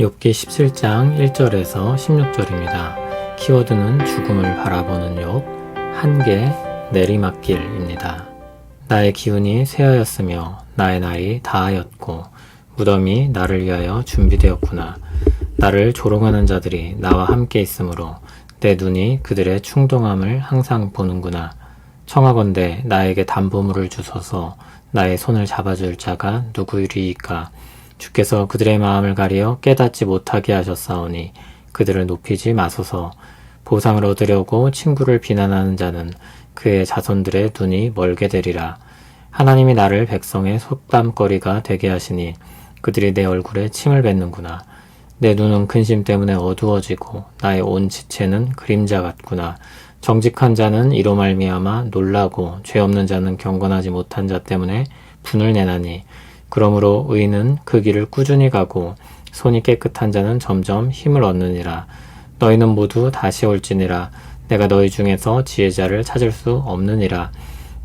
욥기 17장 1절에서 16절입니다. 키워드는 죽음을 바라보는 욥, 한계, 내리막길입니다. 나의 기운이 쇠하였으며 나의 날이 다하였고 무덤이 나를 위하여 준비되었구나. 나를 조롱하는 자들이 나와 함께 있으므로 내 눈이 그들의 충동함을 항상 보는구나. 청하건대 나에게 담보물을 주소서. 나의 손을 잡아줄 자가 누구이리이까. 주께서 그들의 마음을 가리어 깨닫지 못하게 하셨사오니 그들을 높이지 마소서. 보상을 얻으려고 친구를 비난하는 자는 그의 자손들의 눈이 멀게 되리라. 하나님이 나를 백성의 속담거리가 되게 하시니 그들이 내 얼굴에 침을 뱉는구나. 내 눈은 근심 때문에 어두워지고 나의 온 지체는 그림자 같구나. 정직한 자는 이로 말미암아 놀라고 죄 없는 자는 경건하지 못한 자 때문에 분을 내나니 그러므로 의인은 그 길을 꾸준히 가고 손이 깨끗한 자는 점점 힘을 얻느니라. 너희는 모두 다시 올지니라. 내가 너희 중에서 지혜자를 찾을 수 없느니라.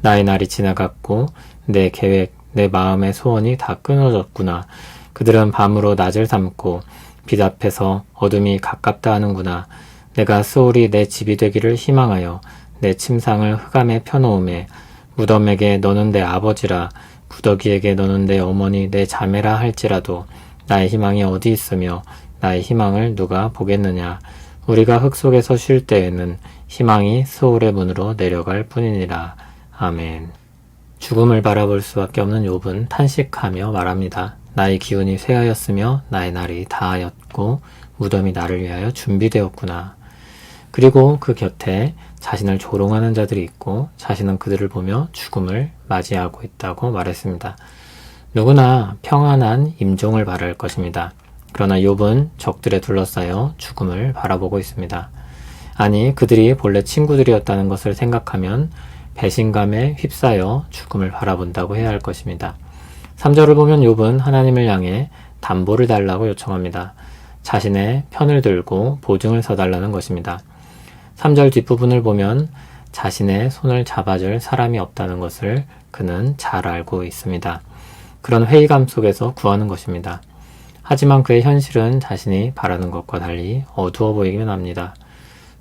나의 날이 지나갔고 내 계획, 내 마음의 소원이 다 끊어졌구나. 그들은 밤으로 낮을 삼고 빛 앞에서 어둠이 가깝다 하는구나. 내가 스올이 내 집이 되기를 희망하여 내 침상을 흑암에 펴놓음에 무덤에게 너는 내 아버지라 구더기에게 너는 내 어머니 내 자매라 할지라도 나의 희망이 어디 있으며 나의 희망을 누가 보겠느냐. 우리가 흙 속에서 쉴 때에는 희망이 스올의 문으로 내려갈 뿐이니라. 아멘. 죽음을 바라볼 수밖에 없는 욥은 탄식하며 말합니다. 나의 기운이 쇠하였으며 나의 날이 다하였고 무덤이 나를 위하여 준비되었구나. 그리고 그 곁에 자신을 조롱하는 자들이 있고 자신은 그들을 보며 죽음을 맞이하고 있다고 말했습니다. 누구나 평안한 임종을 바랄 것입니다. 그러나 욥은 적들에 둘러싸여 죽음을 바라보고 있습니다. 아니, 그들이 본래 친구들이었다는 것을 생각하면 배신감에 휩싸여 죽음을 바라본다고 해야 할 것입니다. 3절을 보면 욥은 하나님을 향해 담보를 달라고 요청합니다. 자신의 편을 들고 보증을 서달라는 것입니다. 3절 뒷부분을 보면 자신의 손을 잡아줄 사람이 없다는 것을 그는 잘 알고 있습니다. 그런 회의감 속에서 구하는 것입니다. 하지만 그의 현실은 자신이 바라는 것과 달리 어두워 보이기만 합니다.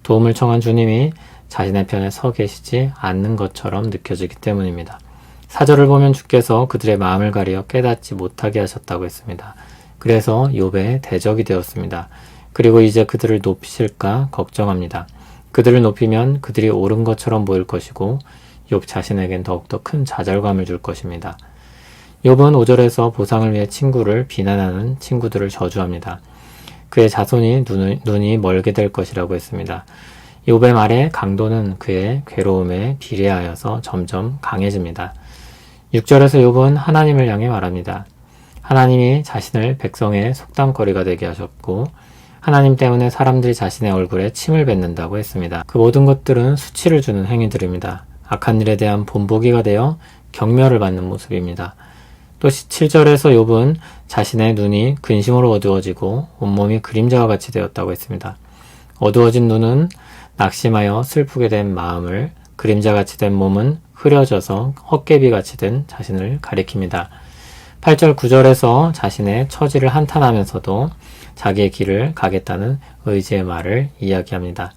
도움을 청한 주님이 자신의 편에 서 계시지 않는 것처럼 느껴지기 때문입니다. 4절을 보면 주께서 그들의 마음을 가리어 깨닫지 못하게 하셨다고 했습니다. 그래서 욥의 대적이 되었습니다. 그리고 이제 그들을 높이실까 걱정합니다. 그들을 높이면 그들이 옳은 것처럼 보일 것이고 욥 자신에겐 더욱더 큰 좌절감을 줄 것입니다. 욥은 5절에서 보상을 위해 친구를 비난하는 친구들을 저주합니다. 그의 자손이 눈이 멀게 될 것이라고 했습니다. 욥의 말의 강도는 그의 괴로움에 비례하여서 점점 강해집니다. 6절에서 욥은 하나님을 향해 말합니다. 하나님이 자신을 백성의 속담거리가 되게 하셨고 하나님 때문에 사람들이 자신의 얼굴에 침을 뱉는다고 했습니다. 그 모든 것들은 수치를 주는 행위들입니다. 악한 일에 대한 본보기가 되어 경멸을 받는 모습입니다. 또 7절에서 욥은 자신의 눈이 근심으로 어두워지고 온몸이 그림자와 같이 되었다고 했습니다. 어두워진 눈은 낙심하여 슬프게 된 마음을, 그림자같이 된 몸은 흐려져서 헛개비같이 된 자신을 가리킵니다. 8절 9절에서 자신의 처지를 한탄하면서도 자기의 길을 가겠다는 의지의 말을 이야기합니다.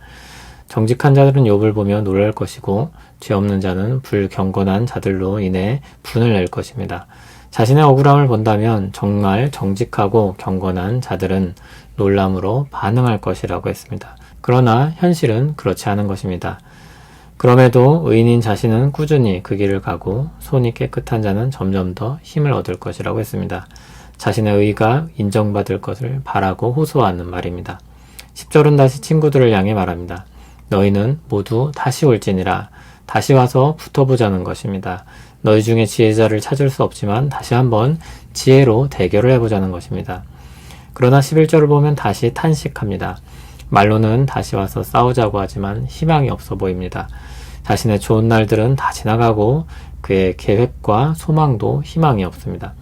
정직한 자들은 욥을 보며 놀랄 것이고 죄 없는 자는 불경건한 자들로 인해 분을 낼 것입니다. 자신의 억울함을 본다면 정말 정직하고 경건한 자들은 놀람으로 반응할 것이라고 했습니다. 그러나 현실은 그렇지 않은 것입니다. 그럼에도 의인인 자신은 꾸준히 그 길을 가고 손이 깨끗한 자는 점점 더 힘을 얻을 것이라고 했습니다. 자신의 의가 인정받을 것을 바라고 호소하는 말입니다. 10절은 다시 친구들을 향해 말합니다. 너희는 모두 다시 올지니라. 다시 와서 붙어보자는 것입니다. 너희 중에 지혜자를 찾을 수 없지만 다시 한번 지혜로 대결을 해보자는 것입니다. 그러나 11절을 보면 다시 탄식합니다. 말로는 다시 와서 싸우자고 하지만 희망이 없어 보입니다. 자신의 좋은 날들은 다 지나가고 그의 계획과 소망도 희망이 없습니다.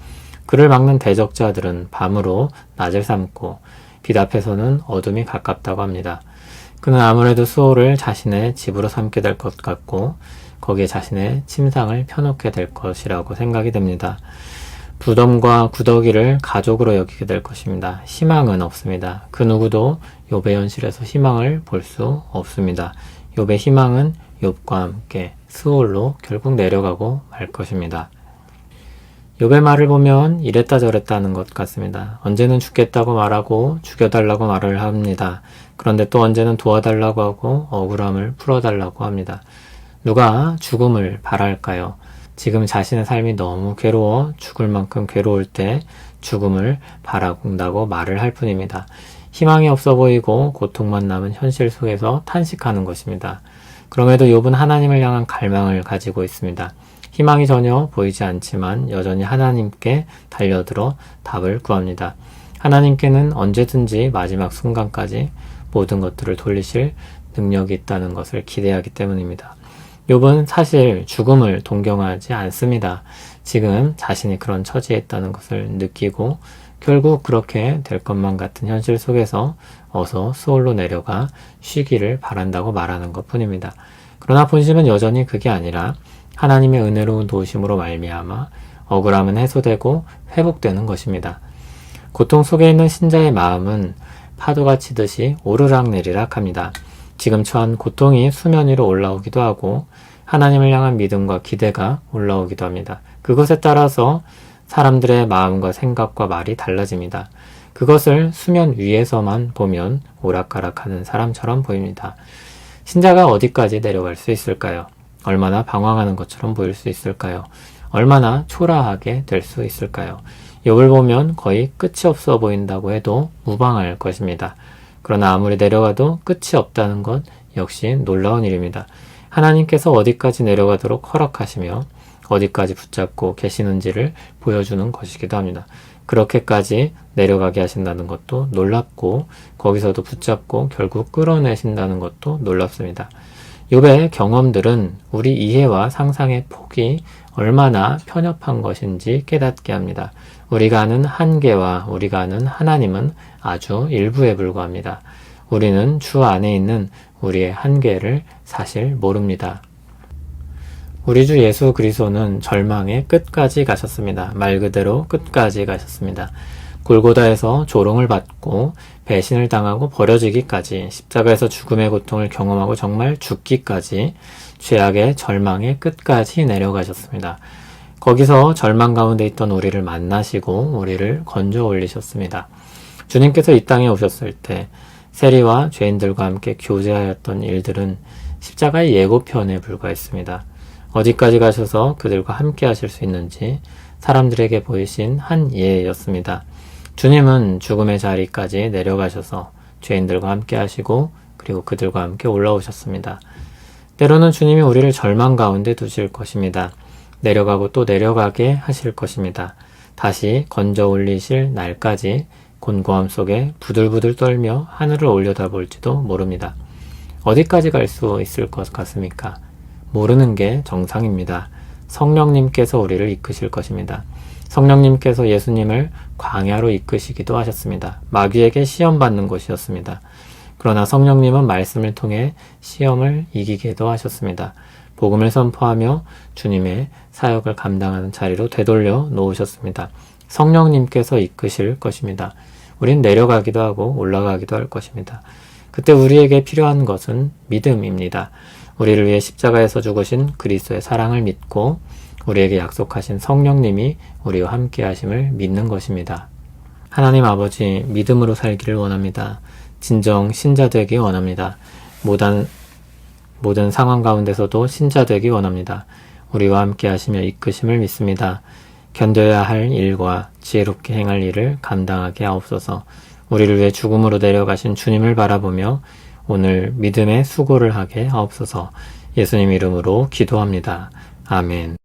그를 막는 대적자들은 밤으로 낮을 삼고 빛 앞에서는 어둠이 가깝다고 합니다. 그는 아무래도 수호를 자신의 집으로 삼게 될 것 같고 거기에 자신의 침상을 펴놓게 될 것이라고 생각이 됩니다. 부덤과 구더기를 가족으로 여기게 될 것입니다. 희망은 없습니다. 그 누구도 욥의 현실에서 희망을 볼 수 없습니다. 욥의 희망은 욥과 함께 스올로 결국 내려가고 말 것입니다. 욥의 말을 보면 이랬다 저랬다 하는 것 같습니다. 언제는 죽겠다고 말하고 죽여달라고 말을 합니다. 그런데 또 언제는 도와달라고 하고 억울함을 풀어달라고 합니다. 누가 죽음을 바랄까요? 지금 자신의 삶이 너무 괴로워 죽을 만큼 괴로울 때 죽음을 바란다고 말을 할 뿐입니다. 희망이 없어 보이고 고통만 남은 현실 속에서 탄식하는 것입니다. 그럼에도 욥은 하나님을 향한 갈망을 가지고 있습니다. 희망이 전혀 보이지 않지만 여전히 하나님께 달려들어 답을 구합니다. 하나님께는 언제든지 마지막 순간까지 모든 것들을 돌리실 능력이 있다는 것을 기대하기 때문입니다. 욥은 사실 죽음을 동경하지 않습니다. 지금 자신이 그런 처지에 있다는 것을 느끼고 결국 그렇게 될 것만 같은 현실 속에서 어서 스올로 내려가 쉬기를 바란다고 말하는 것 뿐입니다. 그러나 본심은 여전히 그게 아니라 하나님의 은혜로운 도우심으로 말미암아 억울함은 해소되고 회복되는 것입니다. 고통 속에 있는 신자의 마음은 파도가 치듯이 오르락내리락 합니다. 지금 처한 고통이 수면 위로 올라오기도 하고 하나님을 향한 믿음과 기대가 올라오기도 합니다. 그것에 따라서 사람들의 마음과 생각과 말이 달라집니다. 그것을 수면 위에서만 보면 오락가락하는 사람처럼 보입니다. 신자가 어디까지 내려갈 수 있을까요? 얼마나 방황하는 것처럼 보일 수 있을까요? 얼마나 초라하게 될 수 있을까요? 욥을 보면 거의 끝이 없어 보인다고 해도 무방할 것입니다. 그러나 아무리 내려가도 끝이 없다는 것 역시 놀라운 일입니다. 하나님께서 어디까지 내려가도록 허락하시며 어디까지 붙잡고 계시는지를 보여주는 것이기도 합니다. 그렇게까지 내려가게 하신다는 것도 놀랍고 거기서도 붙잡고 결국 끌어내신다는 것도 놀랍습니다. 욥의 경험들은 우리 이해와 상상의 폭이 얼마나 편협한 것인지 깨닫게 합니다. 우리가 아는 한계와 우리가 아는 하나님은 아주 일부에 불과합니다. 우리는 주 안에 있는 우리의 한계를 사실 모릅니다. 우리 주 예수 그리스도는 절망의 끝까지 가셨습니다. 말 그대로 끝까지 가셨습니다. 골고다에서 조롱을 받고 배신을 당하고 버려지기까지 십자가에서 죽음의 고통을 경험하고 정말 죽기까지 죄악의 절망의 끝까지 내려가셨습니다. 거기서 절망 가운데 있던 우리를 만나시고 우리를 건져 올리셨습니다. 주님께서 이 땅에 오셨을 때 세리와 죄인들과 함께 교제하였던 일들은 십자가의 예고편에 불과했습니다. 어디까지 가셔서 그들과 함께 하실 수 있는지 사람들에게 보이신 한 예였습니다. 주님은 죽음의 자리까지 내려가셔서 죄인들과 함께 하시고 그리고 그들과 함께 올라오셨습니다. 때로는 주님이 우리를 절망 가운데 두실 것입니다. 내려가고 또 내려가게 하실 것입니다. 다시 건져 올리실 날까지 곤고함 속에 부들부들 떨며 하늘을 올려다볼지도 모릅니다. 어디까지 갈 수 있을 것 같습니까? 모르는 게 정상입니다. 성령님께서 우리를 이끄실 것입니다. 성령님께서 예수님을 광야로 이끄시기도 하셨습니다. 마귀에게 시험받는 곳이었습니다. 그러나 성령님은 말씀을 통해 시험을 이기게도 하셨습니다. 복음을 선포하며 주님의 사역을 감당하는 자리로 되돌려 놓으셨습니다. 성령님께서 이끄실 것입니다. 우린 내려가기도 하고 올라가기도 할 것입니다. 그때 우리에게 필요한 것은 믿음입니다. 우리를 위해 십자가에서 죽으신 그리스도의 사랑을 믿고 우리에게 약속하신 성령님이 우리와 함께 하심을 믿는 것입니다. 하나님 아버지, 믿음으로 살기를 원합니다. 진정 신자 되기 원합니다. 모든 상황 가운데서도 신자 되기 원합니다. 우리와 함께 하시며 이끄심을 믿습니다. 견뎌야 할 일과 지혜롭게 행할 일을 감당하게 하옵소서. 우리를 위해 죽음으로 내려가신 주님을 바라보며 오늘 믿음의 수고를 하게 하옵소서. 예수님 이름으로 기도합니다. 아멘.